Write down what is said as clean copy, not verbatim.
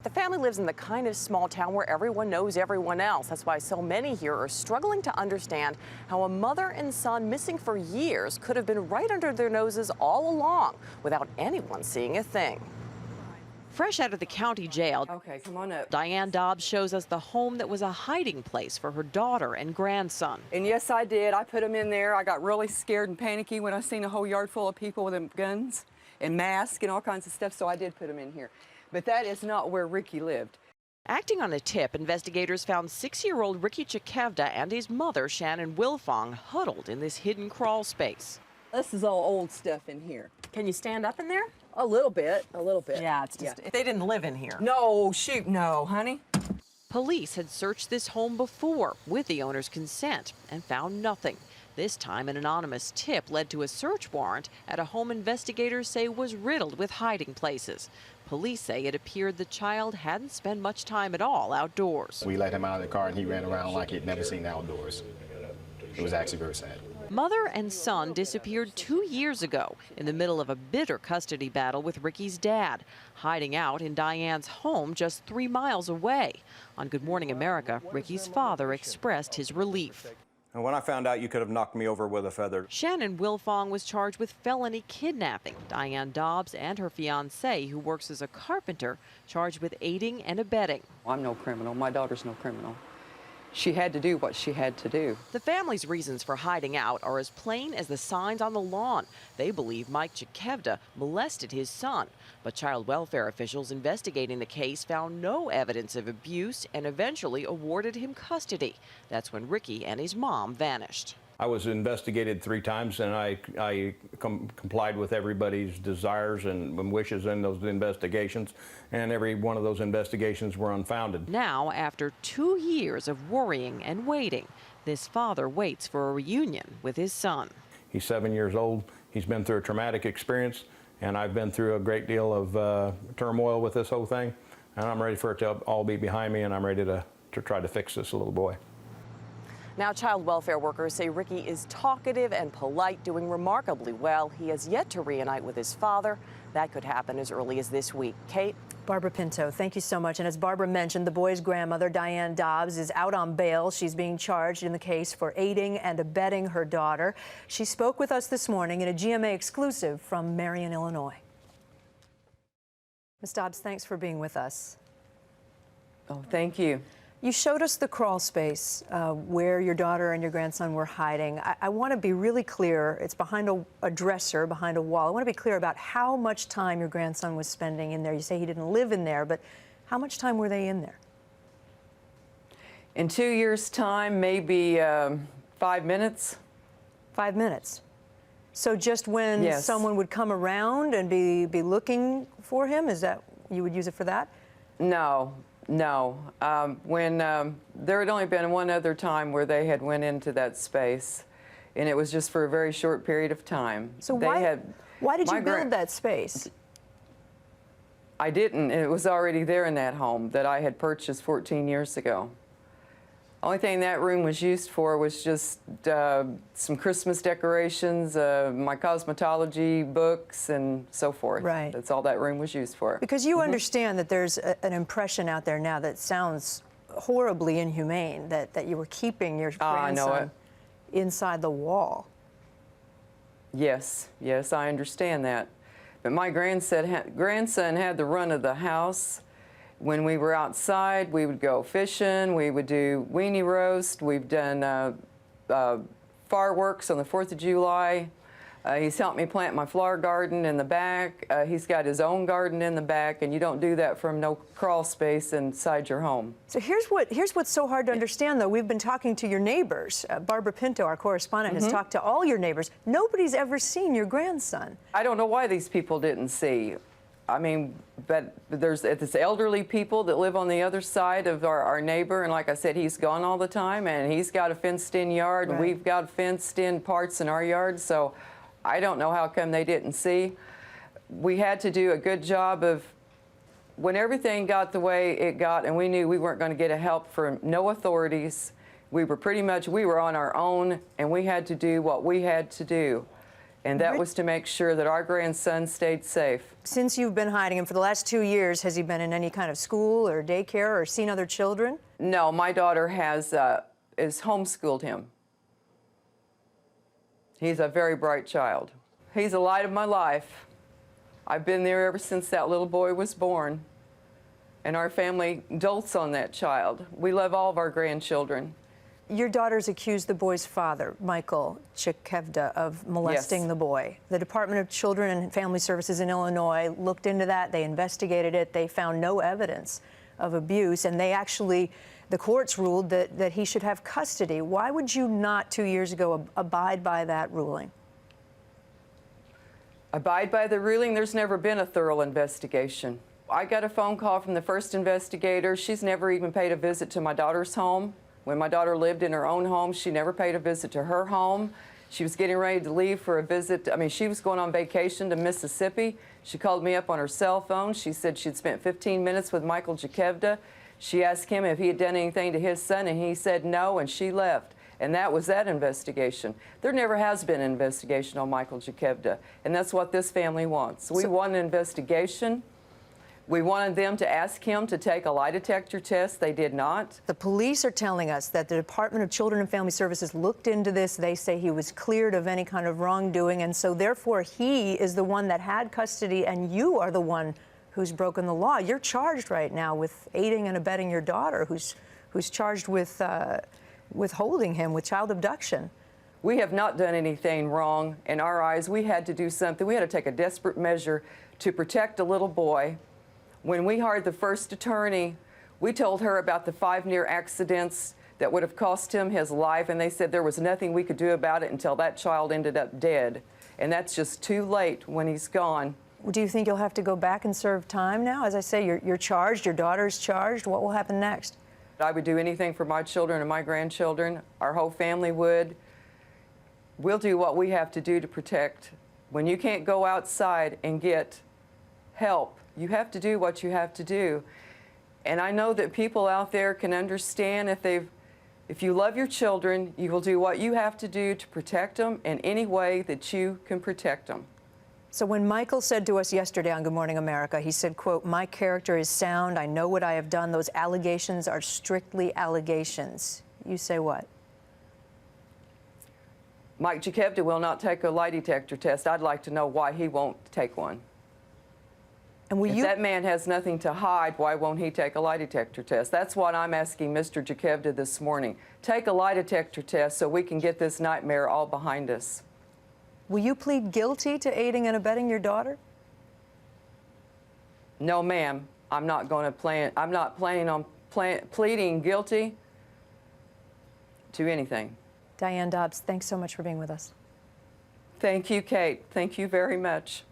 The family lives in the kind of small town where everyone knows everyone else. That's why so many here are struggling to understand how a mother and son missing for years could have been right under their noses all along without anyone seeing a thing. Fresh out of the county jail, okay, come on up. Diane Dobbs shows us the home that was a hiding place for her daughter and grandson. And yes, I did. I put them in there. I got really scared and panicky when I seen a whole yard full of people with them guns and masks and all kinds of stuff, so I did put them in here. But that is not where Ricky lived. Acting on a tip, investigators found 6-year-old Ricky Chekevdia and his mother, Shannon Wilfong, huddled in this hidden crawl space. This is all old stuff in here. Can you stand up in there? A little bit, Yeah, it's just, they didn't live in here. No, shoot, no, honey. Police had searched this home before with the owner's consent and found nothing. This time, an anonymous tip led to a search warrant at a home investigators say was riddled with hiding places. Police say it appeared the child hadn't spent much time at all outdoors. We let him out of the car and he ran around like he'd never seen outdoors. It was actually very sad. Mother and son disappeared 2 years ago in the middle of a bitter custody battle with Ricky's dad, hiding out in Diane's home just 3 miles away. On Good Morning America, Ricky's father expressed his relief. And when I found out, you could have knocked me over with a feather. Shannon Wilfong was charged with felony kidnapping. Diane Dobbs and her fiance, who works as a carpenter, charged with aiding and abetting. I'm no criminal. My daughter's no criminal. She had to do what she had to do. The family's reasons for hiding out are as plain as the signs on the lawn. They believe Mike Chekevdia molested his son, but child welfare officials investigating the case found no evidence of abuse and eventually awarded him custody. That's when Ricky and his mom vanished. I was investigated 3 times, and I complied with everybody's desires and wishes in those investigations, and every one of those investigations were unfounded. Now, after 2 years of worrying and waiting, this father waits for a reunion with his son. He's 7 years old. He's been through a traumatic experience, and I've been through a great deal of turmoil with this whole thing, and I'm ready for it to all be behind me, and I'm ready to try to fix this little boy. Now, child welfare workers say Ricky is talkative and polite, doing remarkably well. He has yet to reunite with his father. That could happen as early as this week. Kate? Barbara Pinto, thank you so much. And as Barbara mentioned, the boy's grandmother, Diane Dobbs, is out on bail. She's being charged in the case for aiding and abetting her daughter. She spoke with us this morning in a GMA exclusive from Marion, Illinois. Ms. Dobbs, thanks for being with us. Oh, thank you. You showed us the crawl space where your daughter and your grandson were hiding. I want to be really clear. It's behind a dresser, behind a wall. I want to be clear about how much time your grandson was spending in there. You say he didn't live in there, but how much time were they in there? In 2 years' time, maybe 5 minutes. 5 minutes. So just when Yes. someone would come around and be looking for him, is that you would use it for that? No. No. When there had only been one other time where they had went into that space, and it was just for a very short period of time. So why did you build that space? I didn't. It was already there in that home that I had purchased 14 years ago. Only thing that room was used for was just some Christmas decorations, my cosmetology books, and so forth. Right. That's all that room was used for. Because you understand that there's an impression out there now that sounds horribly inhumane, that you were keeping your grandson inside the wall. Yes, yes, I understand that. But my grandson had the run of the house. When we were outside, we would go fishing, we would do weenie roast, we've done fireworks on the 4th of July. He's helped me plant my flower garden in the back. He's got his own garden in the back, and you don't do that from no crawl space inside your home. So here's what's so hard to understand, though. We've been talking to your neighbors. Barbara Pinto, our correspondent, has talked to all your neighbors. Nobody's ever seen your grandson. I don't know why these people didn't see. I mean, but there's elderly people that live on the other side of our neighbor, and like I said, he's gone all the time, and he's got a fenced-in yard, and we've got fenced-in parts in our yard, so I don't know how come they didn't see. We had to do a good job of, when everything got the way it got, and we knew we weren't going to get help from no authorities, we were on our own, and we had to do what we had to do. And that was to make sure that our grandson stayed safe. Since you've been hiding him for the last 2 years, has he been in any kind of school or daycare or seen other children? No, my daughter has homeschooled him. He's a very bright child. He's the light of my life. I've been there ever since that little boy was born. And our family dotes on that child. We love all of our grandchildren. Your daughters accused the boy's father, Michael Chekevdia, of molesting the boy. The Department of Children and Family Services in Illinois looked into that. They investigated it. They found no evidence of abuse, and they actually, the courts ruled that he should have custody. Why would you not 2 years ago abide by that ruling? Abide by the ruling? There's never been a thorough investigation. I got a phone call from the first investigator. She's never even paid a visit to my daughter's home. When my daughter lived in her own home, she never paid a visit to her home. She was getting ready to leave for a visit. I mean, she was going on vacation to Mississippi. She called me up on her cell phone. She said she'd spent 15 minutes with Michael Chekevdia. She asked him if he had done anything to his son, and he said no, and she left. And that was that investigation. There never has been an investigation on Michael Chekevdia, and that's what this family wants. We want an investigation. We wanted them to ask him to take a lie detector test. They did not. The police are telling us that the Department of Children and Family Services looked into this. They say he was cleared of any kind of wrongdoing, and so therefore he is the one that had custody, and you are the one who's broken the law. You're charged right now with aiding and abetting your daughter, who's charged with holding him, with child abduction. We have not done anything wrong in our eyes. We had to do something. We had to take a desperate measure to protect a little boy. When we hired the first attorney, we told her about the 5 near accidents that would have cost him his life, and they said there was nothing we could do about it until that child ended up dead. And that's just too late when he's gone. Do you think you'll have to go back and serve time now? As I say, you're charged, your daughter's charged. What will happen next? I would do anything for my children and my grandchildren. Our whole family would. We'll do what we have to do to protect. When you can't go outside and get help, you have to do what you have to do. And I know that people out there can understand if you love your children, you will do what you have to do to protect them in any way that you can protect them. So when Michael said to us yesterday on Good Morning America, he said, quote, "My character is sound. I know what I have done. Those allegations are strictly allegations." You say what? Mike Chekevdia will not take a lie detector test. I'd like to know why he won't take one. And if that man has nothing to hide, why won't he take a lie detector test? That's what I'm asking Mr. Chekevdia this morning. Take a lie detector test so we can get this nightmare all behind us. Will you plead guilty to aiding and abetting your daughter? No, ma'am. I'm not going to plan. I'm not planning on pleading guilty to anything. Diane Dobbs, thanks so much for being with us. Thank you, Kate. Thank you very much.